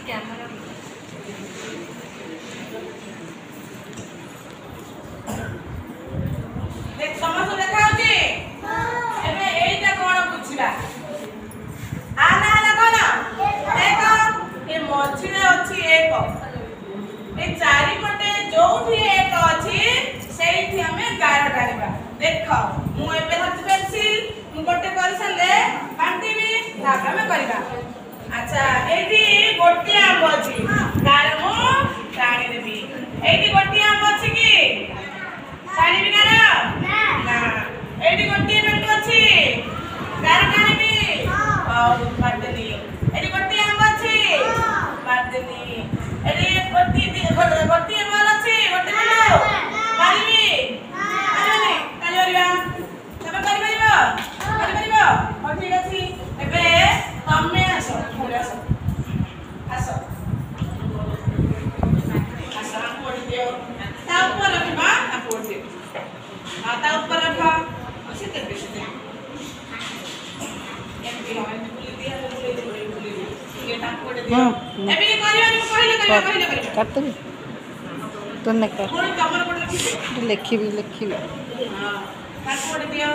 camera देख समस्त देखा होची एबे एइटा कोन बुझिबा आना आना कोन देखो ए मझिरे अछि एक ए चारि पटे जोठी एक अछि सेइठी हमें गार डालिबा देखो मु एबे हाथ पेंसिल मु गोटे कर सले काटिबी तापर में करबा अच्छा एठी गोटे आम अछि गार मु टाणी देबी एठी गोटे आम अछि की टाणी भी गार ना एठी गोटे पेट अछि गार टाणीबी और बादनी एठी गोटे आम अछि बादनी एठी गोटे माल अछि गोटे मिलो मारिबी मारिबी काली ओरिया तमे करि परिबो हो ठीक अछि एबे तमे आसो पुरे आसो आसो आसो हम ओडी दियो ता ऊपर रखबा हम ओडी दियो हां ता ऊपर रखो असे कर दे एमपी हम बुली दिया ये ता ओडी दियो एबे करियो कहले काट दे तो न कर कोन कमर पड़ रखी लिखी भी हां ता ओडी दियो